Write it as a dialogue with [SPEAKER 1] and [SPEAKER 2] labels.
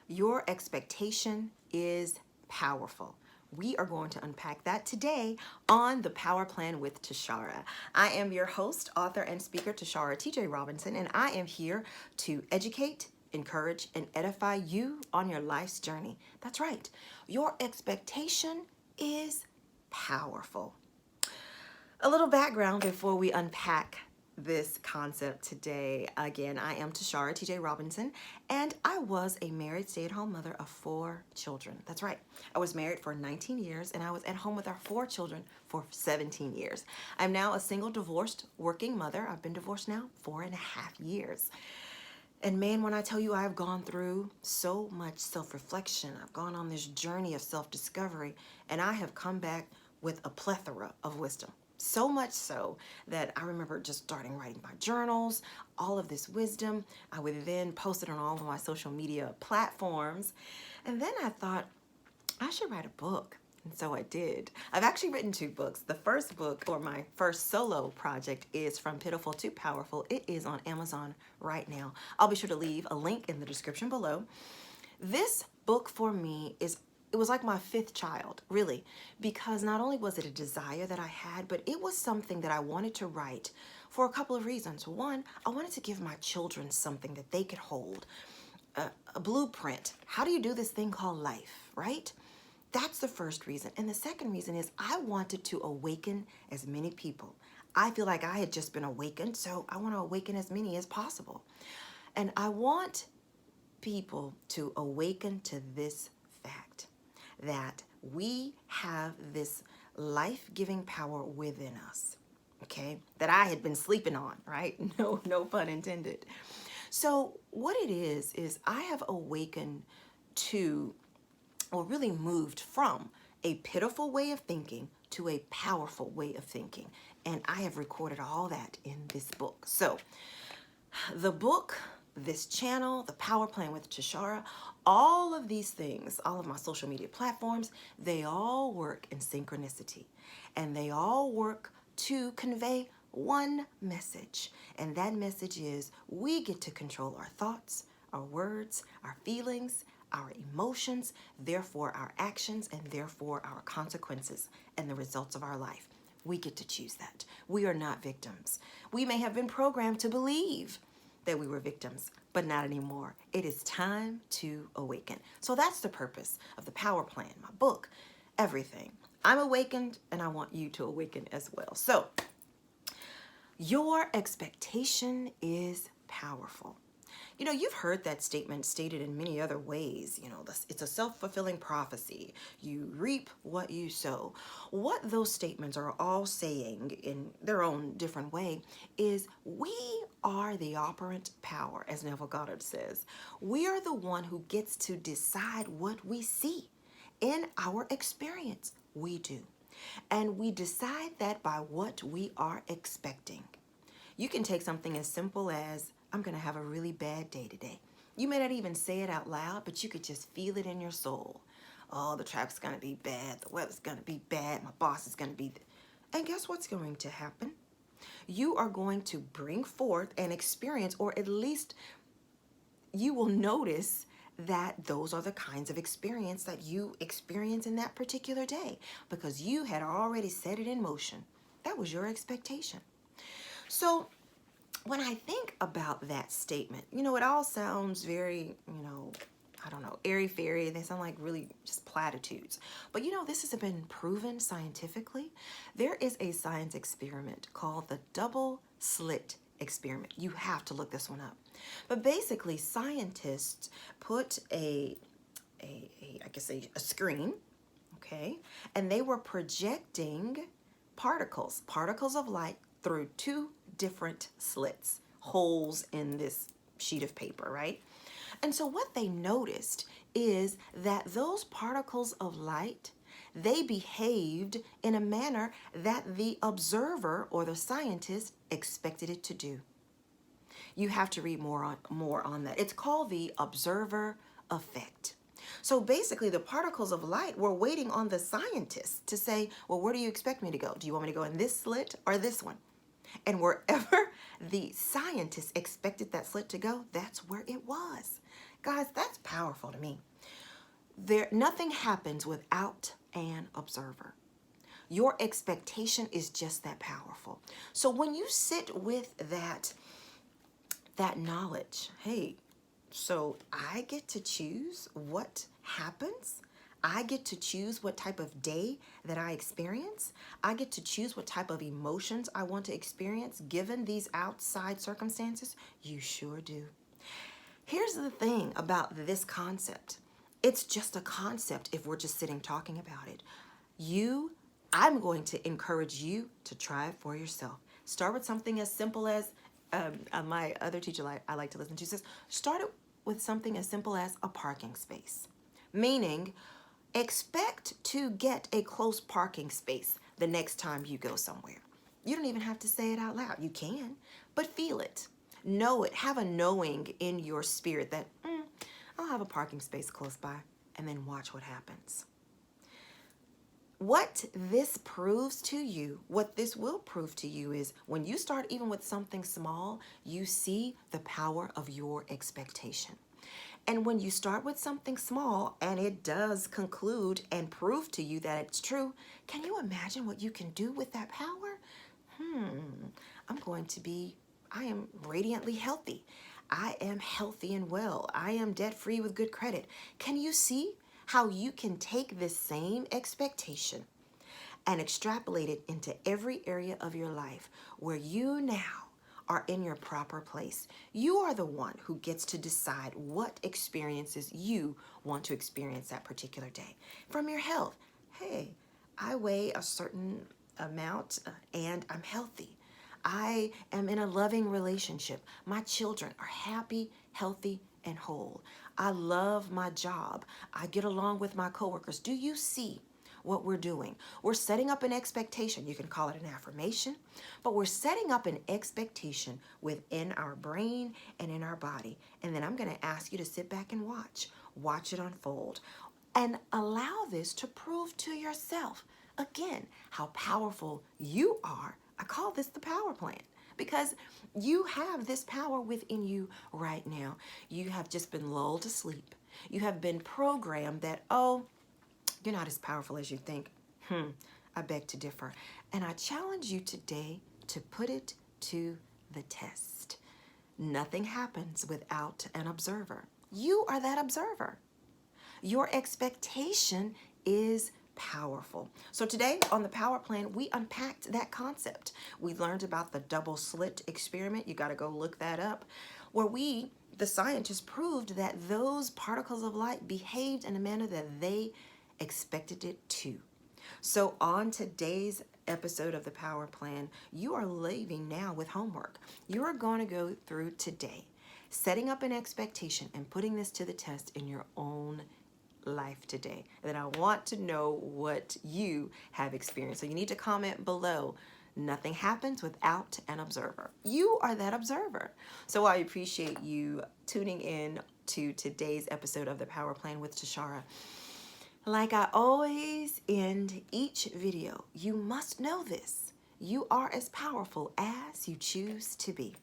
[SPEAKER 1] Your expectation is powerful. We are going to unpack that today on the Power Plan with Tashara. I am your host, author, and speaker, Tashara TJ Robinson, and I am here to educate, encourage, and edify you on your life's journey. That's right. Your expectation is powerful. A little background before we unpack this concept today. Again, I am Tashara TJ Robinson, and I was a married stay-at-home mother of 4 children. That's right. I was married for 19 years, and I was at home with our 4 children for 17 years. I'm now a single, divorced, working mother. I've been divorced now 4.5 years. And man, when I tell you I've gone through so much self-reflection, I've gone on this journey of self-discovery, and I have come back with a plethora of wisdom. So much so that I remember just starting writing my journals, all of this wisdom. I would then post it on all of my social media platforms. And then I thought, I should write a book. And so I did. I've actually written 2 books. The first book, or my first solo project, is From Pitiful to Powerful. It is on Amazon right now. I'll be sure to leave a link in the description below. This book for me it was like my 5th child, really, because not only was it a desire that I had, but it was something that I wanted to write for a couple of reasons. One, I wanted to give my children something that they could hold, a blueprint. How do you do this thing called life, right? That's the first reason. And the second reason is I wanted to awaken as many people. I feel like I had just been awakened, so I want to awaken as many as possible. And I want people to awaken to this fact that we have this life-giving power within us, okay, that I had been sleeping on, right? No pun intended. So what it is I have awakened to, or really moved from, a pitiful way of thinking to a powerful way of thinking. And I have recorded all that in this book. So the book, this channel, the Power Plan with Tashara, all of these things, all of my social media platforms, they all work in synchronicity. And they all work to convey one message. And that message is we get to control our thoughts, our words, our feelings, our emotions, therefore our actions, and therefore our consequences and the results of our life. We get to choose that. We are not victims. We may have been programmed to believe that we were victims, but not anymore. It is time to awaken. So that's the purpose of the Power Plan, my book, everything. I'm awakened, and I want you to awaken as well. So your expectation is powerful. You know, you've heard that statement stated in many other ways. You know, it's a self-fulfilling prophecy. You reap what you sow. What those statements are all saying in their own different way is we are the operant power, as Neville Goddard says. We are the one who gets to decide what we see in our experience. We do. And we decide that by what we are expecting. You can take something as simple as, I'm going to have a really bad day today. You may not even say it out loud, but you could just feel it in your soul. Oh, the traffic's going to be bad. The weather's going to be bad. My boss is going to be... And guess what's going to happen? You are going to bring forth an experience, or at least you will notice that those are the kinds of experience that you experience in that particular day because you had already set it in motion. That was your expectation. So when I think about that statement, you know, it all sounds very, I don't know, airy-fairy. They sound like really just platitudes. But you know, this has been proven scientifically. There is a science experiment called the double slit experiment. You have to look this one up. But basically, scientists put a screen, okay, and they were projecting particles of light through 2 different slits, holes in this sheet of paper, right? And so what they noticed is that those particles of light, they behaved in a manner that the observer or the scientist expected it to do. You have to read more on that. It's called the observer effect. So basically, the particles of light were waiting on the scientists to say, well, where do you expect me to go? Do you want me to go in this slit or this one? And wherever the scientists expected that slit to go, that's where it was. Guys, that's powerful to me. Nothing happens without an observer. Your expectation is just that powerful. So when you sit with that knowledge, hey, so I get to choose what happens. I get to choose what type of day that I experience. I get to choose what type of emotions I want to experience given these outside circumstances. You sure do. Here's the thing about this concept. It's just a concept if we're just sitting talking about it. I'm going to encourage you to try it for yourself. Start with something as simple as, my other teacher I like to listen to says, start it with something as simple as a parking space. Meaning, expect to get a close parking space the next time you go somewhere. You don't even have to say it out loud. You can, but feel it. Know it. Have a knowing in your spirit that I'll have a parking space close by, and then watch what happens. What this proves to you, what this will prove to you is when you start even with something small, you see the power of your expectation. And when you start with something small and it does conclude and prove to you that it's true, can you imagine what you can do with that power? I am radiantly healthy. I am healthy and well. I am debt-free with good credit. Can you see how you can take this same expectation and extrapolate it into every area of your life where you now are in your proper place? You are the one who gets to decide what experiences you want to experience that particular day. From your health, hey, I weigh a certain amount and I'm healthy. I am in a loving relationship. My children are happy, healthy, and whole. I love my job. I get along with my coworkers. Do you see what we're doing? We're setting up an expectation. You can call it an affirmation, but we're setting up an expectation within our brain and in our body. And then I'm going to ask you to sit back and watch it unfold, and allow this to prove to yourself, again, how powerful you are. I call this the power plan because you have this power within you right now. You have just been lulled to sleep. You have been programmed that, oh, you're not as powerful as you think. I beg to differ. And I challenge you today to put it to the test. Nothing happens without an observer. You are that observer. Your expectation is powerful. So today on the power plan, we unpacked that concept. We learned about the double slit experiment. You got to go look that up, where the scientists proved that those particles of light behaved in a manner that they expected it to. So on today's episode of the power plan, you are leaving now with homework. You are going to go through today, setting up an expectation and putting this to the test in your own life today. And then I want to know what you have experienced. So you need to comment below. Nothing happens without an observer. You are that observer. So I appreciate you tuning in to today's episode of the Power Plan with Tashara. Like I always end each video, you must know this. You are as powerful as you choose to be.